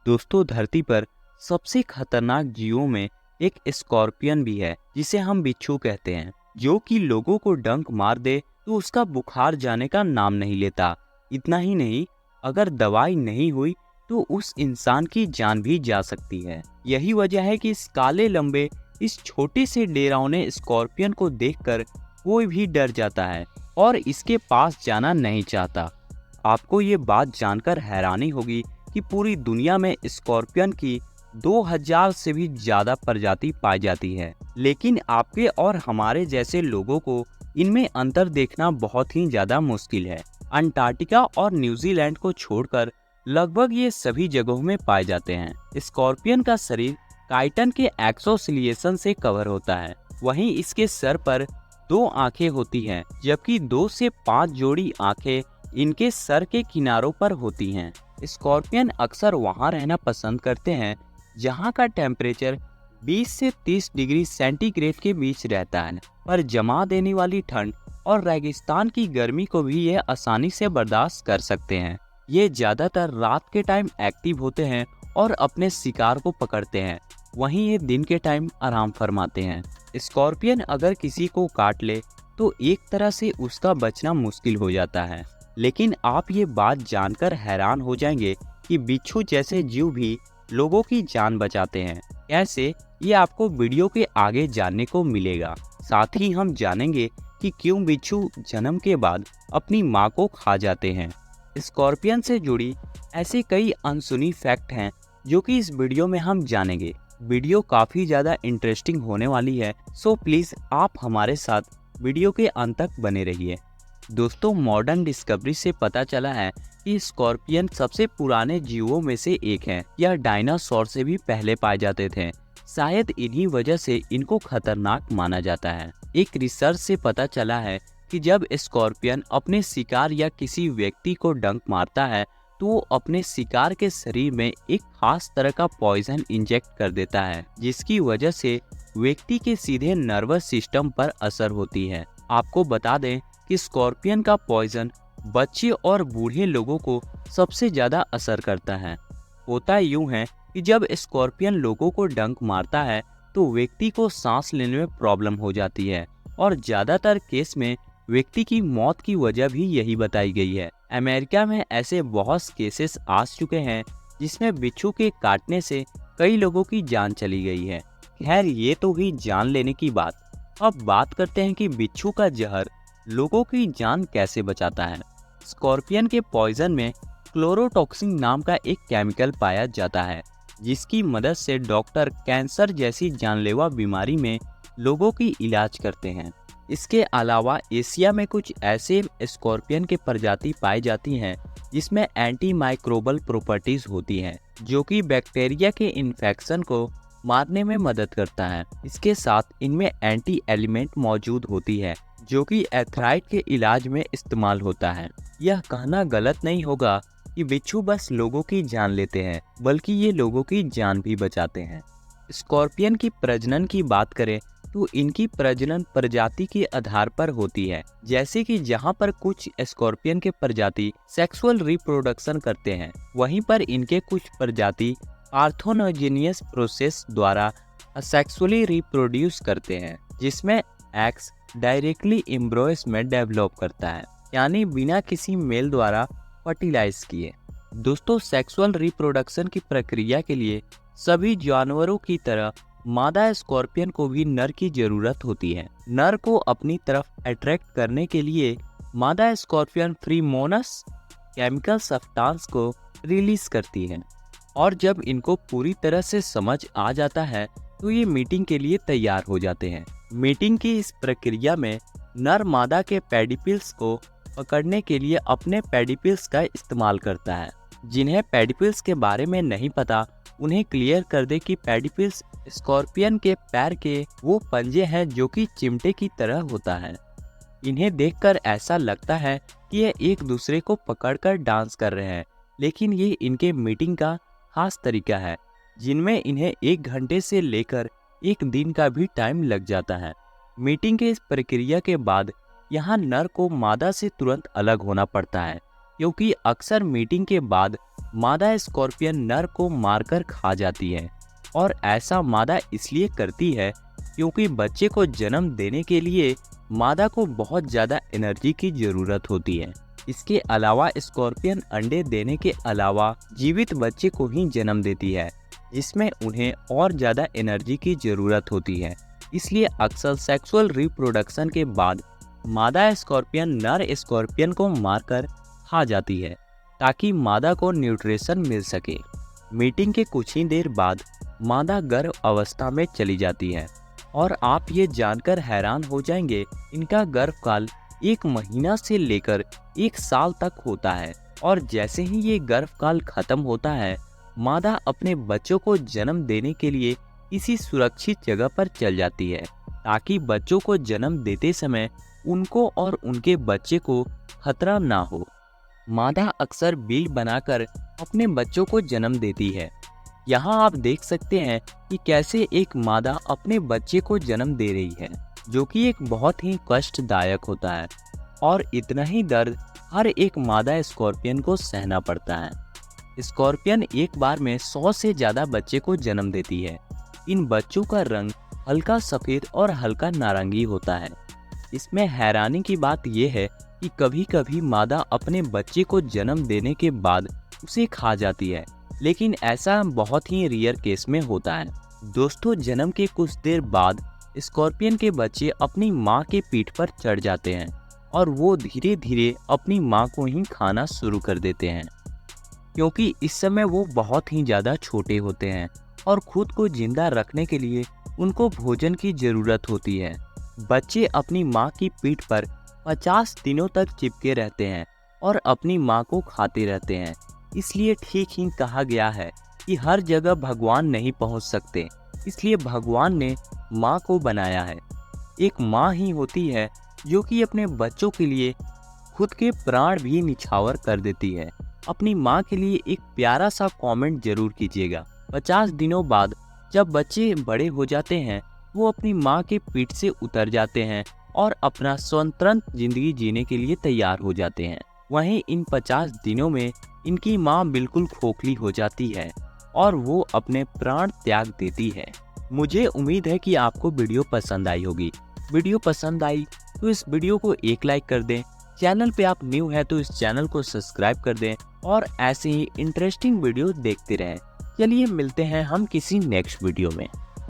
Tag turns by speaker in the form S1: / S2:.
S1: दोस्तों, धरती पर सबसे खतरनाक जीवों में एक स्कॉर्पियन भी है जिसे हम बिच्छू कहते हैं, जो कि लोगों को डंक मार दे तो उसका बुखार जाने का नाम नहीं लेता। इतना ही नहीं, अगर दवाई नहीं हुई तो उस इंसान की जान भी जा सकती है। यही वजह है कि इस काले लंबे इस छोटे से डरावने स्कॉर्पियन को देखकर कोई भी डर जाता है और इसके पास जाना नहीं चाहता। आपको ये बात जानकर हैरानी होगी कि पूरी दुनिया में स्कॉर्पियन की 2000 से भी ज्यादा प्रजाति पाई जाती है, लेकिन आपके और हमारे जैसे लोगों को इनमें अंतर देखना बहुत ही ज्यादा मुश्किल है। अंटार्कटिका और न्यूजीलैंड को छोड़कर लगभग ये सभी जगहों में पाए जाते हैं। स्कॉर्पियन का शरीर काइटन के एक्सोस्केलेटन से कवर होता है। वहीं इसके सर पर 2 आंखें होती हैं, जबकि 2 से 5 जोड़ी आंखें इनके सर के किनारों पर होती हैं। स्कॉर्पियन अक्सर वहां रहना पसंद करते हैं जहां का टेम्परेचर 20 से 30 डिग्री सेंटीग्रेड के बीच रहता है, पर जमा देने वाली ठंड और रेगिस्तान की गर्मी को भी ये आसानी से बर्दाश्त कर सकते हैं। ये ज्यादातर रात के टाइम एक्टिव होते हैं और अपने शिकार को पकड़ते हैं, वहीं ये दिन के टाइम आराम फरमाते हैं। स्कॉर्पियन अगर किसी को काट ले तो एक तरह से उसका बचना मुश्किल हो जाता है, लेकिन आप ये बात जानकर हैरान हो जाएंगे कि बिच्छू जैसे जीव भी लोगों की जान बचाते हैं। कैसे, ये आपको वीडियो के आगे जानने को मिलेगा। साथ ही हम जानेंगे कि क्यों बिच्छू जन्म के बाद अपनी मां को खा जाते हैं। स्कॉर्पियन से जुड़ी ऐसे कई अनसुनी फैक्ट हैं जो कि इस वीडियो में हम जानेंगे। वीडियो काफी ज्यादा इंटरेस्टिंग होने वाली है, सो प्लीज आप हमारे साथ वीडियो के अंत तक बने रहिए। दोस्तों, मॉडर्न डिस्कवरी से पता चला है कि स्कॉर्पियन सबसे पुराने जीवों में से एक है। यह डायनासोर से भी पहले पाए जाते थे। शायद इन्हीं वजह से इनको खतरनाक माना जाता है। एक रिसर्च से पता चला है कि जब स्कॉर्पियन अपने शिकार या किसी व्यक्ति को डंक मारता है तो वो अपने शिकार के शरीर में एक खास तरह का पॉइजन इंजेक्ट कर देता है, जिसकी वजह से व्यक्ति के सीधे नर्वस सिस्टम पर असर होती है। आपको बता दें कि स्कॉर्पियन का पॉइजन बच्चे और बूढ़े लोगों को सबसे ज्यादा असर करता है। होता यूं है कि जब स्कॉर्पियन लोगों को डंक मारता है तो व्यक्ति को सांस लेने में प्रॉब्लम हो जाती है और ज्यादातर केस में व्यक्ति की मौत की वजह भी यही बताई गई है। अमेरिका में ऐसे बहुत केसेस आ चुके हैं जिसमें बिच्छू के काटने से कई लोगों की जान चली गई है। खैर, ये तो हुई जान लेने की बात। अब बात करते हैं कि बिच्छू का जहर लोगों की जान कैसे बचाता है। स्कॉर्पियन के पॉइजन में क्लोरोटॉक्सिन नाम का एक केमिकल पाया जाता है, जिसकी मदद से डॉक्टर कैंसर जैसी जानलेवा बीमारी में लोगों की इलाज करते हैं। इसके अलावा एशिया में कुछ ऐसे स्कॉर्पियन के प्रजाति पाई जाती हैं जिसमें एंटी माइक्रोबल प्रॉपर्टीज होती हैं, जो कि बैक्टीरिया के इन्फेक्शन को मारने में मदद करता है। इसके साथ इनमें एंटी एलिमेंट मौजूद होती है, जो कि एथराइट के इलाज में इस्तेमाल होता है। यह कहना गलत नहीं होगा कि बिच्छू बस लोगों की जान लेते हैं, बल्कि ये लोगों की जान भी बचाते हैं। स्कॉर्पियन की प्रजनन की बात करें तो इनकी प्रजनन प्रजाति के आधार पर होती है। जैसे कि जहां पर कुछ स्कॉर्पियन के प्रजाति सेक्सुअल रिप्रोडक्शन करते हैं, वहीं पर इनके कुछ प्रजाति पार्थेनोजेनियस प्रोसेस द्वारा असेक्सुअली रिप्रोड्यूस करते हैं, जिसमें एक्स डायरेक्टली एम्ब्रियोस में डेवलप करता है, यानी बिना किसी मेल द्वारा फर्टिलाइज किए। दोस्तों, सेक्सुअल रिप्रोडक्शन की प्रक्रिया के लिए सभी जानवरों की तरह मादा स्कॉर्पियन को भी नर की जरूरत होती है। नर को अपनी तरफ अट्रैक्ट करने के लिए मादा स्कॉर्पियन फेरोमोन्स केमिकल सब्सटेंस को रिलीज करती है, और जब इनको पूरी तरह से समझ आ जाता है तो ये मीटिंग के लिए तैयार हो जाते हैं। मीटिंग की इस प्रक्रिया में नर मादा के पेडिपिल्स को पकड़ने के लिए अपने पेडिपिल्स का इस्तेमाल करता है। जिन्हें पेडिपिल्स के बारे में नहीं पता, उन्हें क्लियर कर दे कि पेडिपिल्स स्कॉर्पियन के पैर के वो पंजे हैं जो कि चिमटे की तरह होता है। इन्हें देखकर ऐसा लगता है कि ये एक दूसरे को पकड़कर डांस कर रहे हैं, लेकिन ये इनके मीटिंग का खास तरीका है, जिनमें इन्हें 1 घंटे से लेकर 1 दिन का भी टाइम लग जाता है। मीटिंग के इस प्रक्रिया के बाद यहाँ नर को मादा से तुरंत अलग होना पड़ता है, क्योंकि अक्सर मीटिंग के बाद मादा स्कॉर्पियन नर को मारकर खा जाती है। और ऐसा मादा इसलिए करती है क्योंकि बच्चे को जन्म देने के लिए मादा को बहुत ज़्यादा एनर्जी की ज़रूरत होती है। इसके अलावा स्कॉर्पियन अंडे देने के अलावा जीवित बच्चे को ही जन्म देती है, जिसमें उन्हें और ज़्यादा एनर्जी की ज़रूरत होती है। इसलिए अक्सर सेक्सुअल रिप्रोडक्शन के बाद मादा स्कॉर्पियन नर स्कॉर्पियन को मारकर खा जाती है ताकि मादा को न्यूट्रिशन मिल सके। मीटिंग के कुछ ही देर बाद मादा गर्भ अवस्था में चली जाती है और आप ये जानकर हैरान हो जाएंगे, इनका गर्भकाल 1 महीना से लेकर 1 साल तक होता है। और जैसे ही ये गर्भकाल खत्म होता है, मादा अपने बच्चों को जन्म देने के लिए किसी सुरक्षित जगह पर चल जाती है ताकि बच्चों को जन्म देते समय उनको और उनके बच्चे को खतरा ना हो। मादा अक्सर बिल बनाकर अपने बच्चों को जन्म देती है। यहाँ आप देख सकते हैं कि कैसे एक मादा अपने बच्चे को जन्म दे रही है, जो कि एक बहुत ही कष्टदायक होता है और इतना ही दर्द हर एक मादा स्कॉर्पियन को सहना पड़ता है। स्कॉर्पियन एक बार में 100 से ज़्यादा बच्चे को जन्म देती है। इन बच्चों का रंग हल्का सफ़ेद और हल्का नारंगी होता है। इसमें हैरानी की बात यह है कि कभी कभी मादा अपने बच्चे को जन्म देने के बाद उसे खा जाती है, लेकिन ऐसा बहुत ही रेयर केस में होता है। दोस्तों, जन्म के कुछ देर बाद स्कॉर्पियन के बच्चे अपनी मां के पीठ पर चढ़ जाते हैं और वो धीरे धीरे अपनी मां को ही खाना शुरू कर देते हैं, क्योंकि इस समय वो बहुत ही ज़्यादा छोटे होते हैं और खुद को जिंदा रखने के लिए उनको भोजन की ज़रूरत होती है। बच्चे अपनी मां की पीठ पर 50 दिनों तक चिपके रहते हैं और अपनी मां को खाते रहते हैं। इसलिए ठीक ही कहा गया है कि हर जगह भगवान नहीं पहुंच सकते, इसलिए भगवान ने मां को बनाया है। एक मां ही होती है जो कि अपने बच्चों के लिए खुद के प्राण भी निछावर कर देती है। अपनी मां के लिए एक प्यारा सा कमेंट जरूर कीजिएगा। 50 दिनों बाद जब बच्चे बड़े हो जाते हैं, वो अपनी मां के पीठ से उतर जाते हैं और अपना स्वतंत्र जिंदगी जीने के लिए तैयार हो जाते हैं। वहीं इन 50 दिनों में इनकी मां बिल्कुल खोखली हो जाती है और वो अपने प्राण त्याग देती है। मुझे उम्मीद है कि आपको वीडियो पसंद आई होगी। वीडियो पसंद आई तो इस वीडियो को एक लाइक कर दें। चैनल पे आप न्यू है तो इस चैनल को सब्सक्राइब कर दें और ऐसे ही इंटरेस्टिंग वीडियो देखते रहें। चलिए मिलते हैं हम किसी नेक्स्ट वीडियो में।